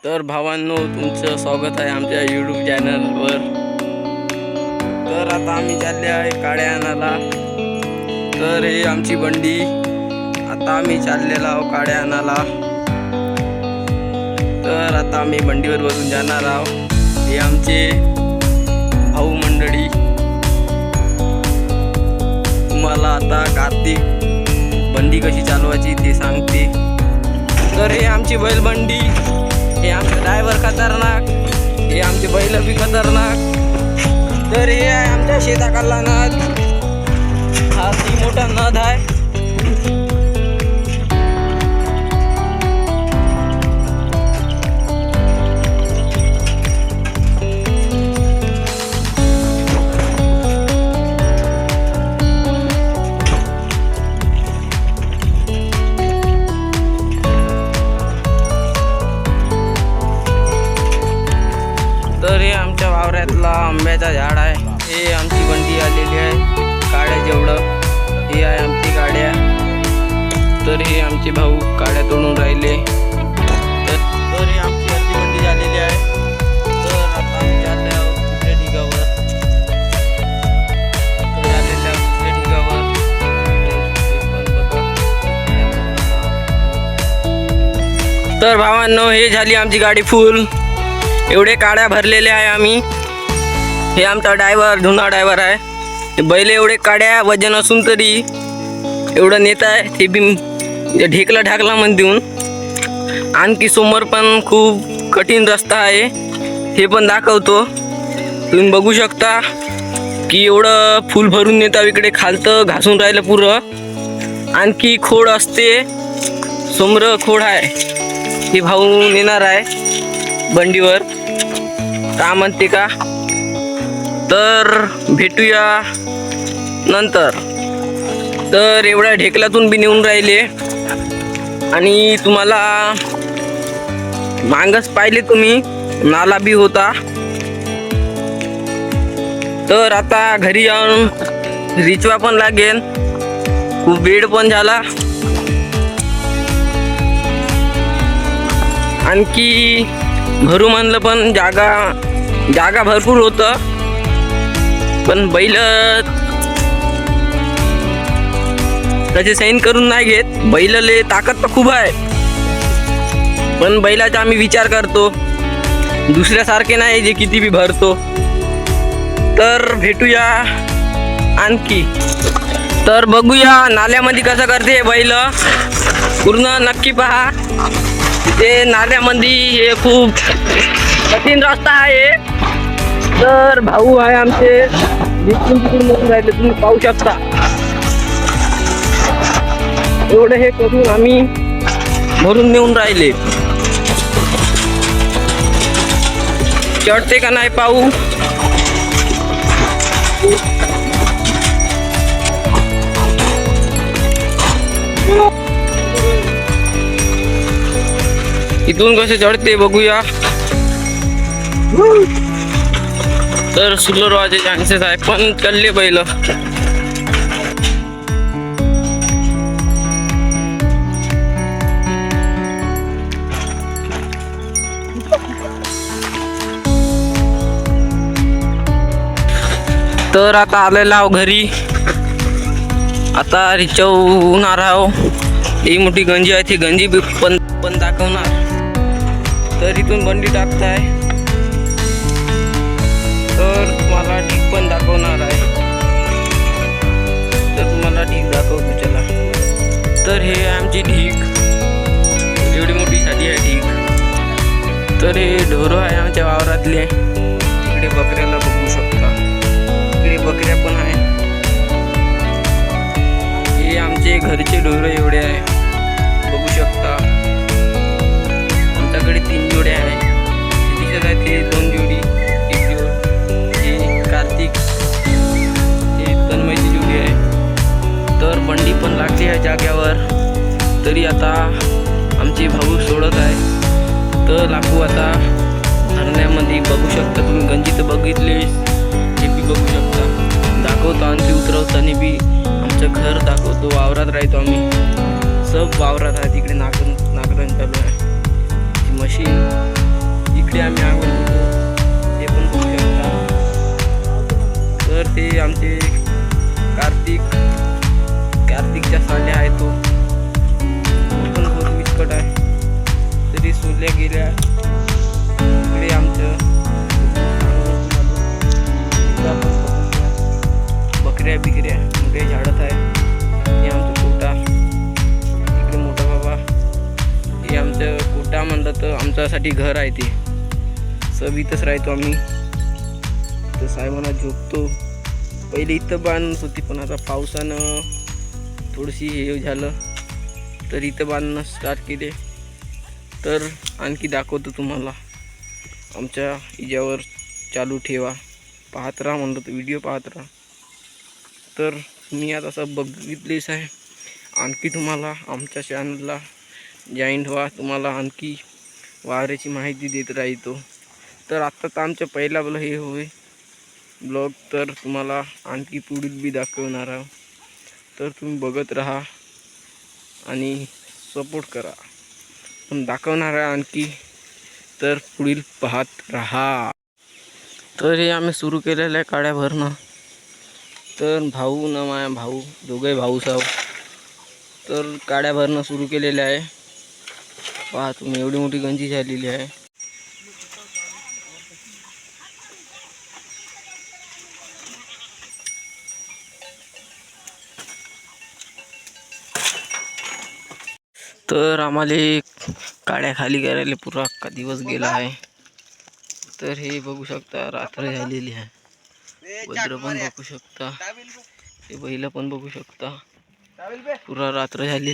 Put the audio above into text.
तर भावांनो, तुमचं स्वागत आहे आमच्या यूट्यूब चॅनलवर. तर आता आम्ही चालले आहे काड्या आणायला. तर हे आमची बंडी. आता आम्ही चाललेलो आहोत काड्या आणायला. तर आता आम्ही बंडीवर बसून जाणार आहोत. हे आमचे भाऊ मंडळी. तुम्हाला आता कार्तिक बंडी कशी चालवायची ते सांगते. तर हे आमची बैलबंडी. हे आमचे ड्रायव्हर खतरनाक. हे आमचे बैल बी खतरनाक. तर हे आहे आमच्या शेताकडला नद. हा ती मोठा नद आहे. तर हे आमच्या वावरातला आंब्याचा झाड आहे. हे आमची बंडी आलेली आहे काड्या जेवढं. हे आहे आमची गाड्या. तर हे आमचे भाऊ काड्या तोडून राहिले. तर हे आमची अर्धी बंडी झालेली आहे. तर आता आम्ही चालले आहोत दुसऱ्या ढिगावर. झालेल्या दुसऱ्या ढिगावर. तर भावांनो, हे झाली आमची गाडी फुल. एवढे काड्या भरलेले आहे आम्ही. हे आमचा ड्रायव्हर जुना ड्रायव्हर आहे. हे बैल एवढे काड्या वजन असून तरी एवढं नेत आहे. ते बी ढेकला ढाकला म्हणून देऊन. आणखी समोर पण खूप कठीण रस्ता आहे. हे पण दाखवतो. तुम्ही बघू शकता की एवढं फुल भरून नेता. इकडे खालतं घासून राहिलं पुरं. आणखी खोड असते. समोर खोड आहे. हे भाऊ नेणार आहे बंडीवर. का म्हणते का? तर भेटूया नंतर. तर एवढ्या ढेकलातून बी नेऊन राहिले. आणि तुम्हाला मांगच पाहिले तुम्ही, नाला बी होता. तर आता घरी जाऊन रिचवा पण लागेल. खूप वेळ पण झाला. आणखी भरू म्हणलं पण जागा भरपूर होतं. पण बैल त्याचे सैन करून नाही घेत. बैलले ताकद तर खूप आहे. पण बैलाचा आम्ही विचार करतो. दुसऱ्यासारखे नाही जे किती बी भरतो. तर भेटूया आणखी. तर बघूया नाल्यामध्ये कसं करते बैल. पूर्ण नक्की पहा. ते नाल्यामध्ये हे खूप कठीण रस्ता आहे. तर भाऊ आहे आमचे. तिकडून मोठून राहिले तुम्ही पाहू शकता. एवढं हे करून आम्ही भरून नेऊन राहिले. चढते का नाही पाहू. इथून कसे चढते बघूया. तर सुलर व्हायचे चान्सेस आहे. पण चालले बैल. तर आता आलेला आहो घरी. आता रिचवणार आहो. ही मोठी गंजी आहे. ती गंजी पण दाखवणार. तर इथून बंडी टाकताय. तर तुम्हाला ढीक पण दाखवणार आहे. तर तुम्हाला ढीक दाखवतो चला. तर हे आमची ढीक. एवढी मोठी झाली आहे ढीक. तर हे ढोरं आहे आमच्या वावरातले. इकडे बकऱ्याला बघू शकता. इकडे बकऱ्या पण आहे. हे आमचे घरचे ढोरं एवढे आहे. बघू शकता. आमच्याकडे 3 जोड्या आहे. दिसत आहेत हे 2 जोडी. एक जोड हे कार्तिक. हे तन्मयची जोडी आहे. तर बंडी पण लागली आहे जाग्यावर. तरी आता आमचे भाऊ सोडत आहे. तर लागू आता हरण्यामध्ये. बघू शकता तुम्ही. गंजी तर बघितले. हे बी बघू शकता. दाखवतो आणखी उतरवताना बी आमचं घर दाखवतो. वावरात राहतो आम्ही. सब वावरात आहे. तिकडे नागरण चालू आहे. मशीन पुढे आम्ही आंघोळ करतो ते पण बघू शकता. तर ते आमचे कार्तिकच्या साल्या आहे. तो पण बहुत विस्कट आहे. तरी सोडल्या गेल्या. इकडे आमचं बकऱ्या बिकऱ्या मोठे झाडत आहे. हे आमचं कोटा. इकडे मोठा बाबा. हे आमचं कोटा म्हणलं तर आमच्यासाठी घर आहे. ते सवितच राहतो आम्ही. तर साहेबांना झोपतो. पहिले इथं बांधत होती पण आता पावसानं थोडीशी हे झालं तर इथं बांधणं स्टार्ट केले. तर आणखी दाखवतो तुम्हाला. आमच्या हिच्यावर चालू ठेवा. पाहत राहा म्हणलं तर व्हिडिओ पाहत राहा. तर मी आता असं बघितलेच आहे. आणखी तुम्हाला आमच्या चॅनलला जॉईंट व्हा. तुम्हाला आणखी वावराची माहिती देत राहतो. तर आत्ता तर आमच्या पहिला हे होय ब्लॉग. तर तुम्हाला आणखी पुढील बी दाखवणार आहोत. तर तुम्ही बघत राहा आणि सपोर्ट करा. पण दाखवणार आहे आणखी. तर पुढील पाहत राहा. तर हे आम्ही सुरू केलेलं आहे काड्या भरणं. तर भाऊ ना माझ्या भाऊ दोघे भाऊच आहो. तर काड्या भरणं सुरू केलेलं आहे. पहा तुम्ही एवढी मोठी गंजी झालेली आहे. तर आम्हाला काड्या खाली करायला पुरा अख्खा दिवस गेला आहे. तर हे बघू शकता रात्र झालेली आहे. वज्र पण बघू शकता. हे बैल पण बघू शकता. पुरा रात्र झालेली.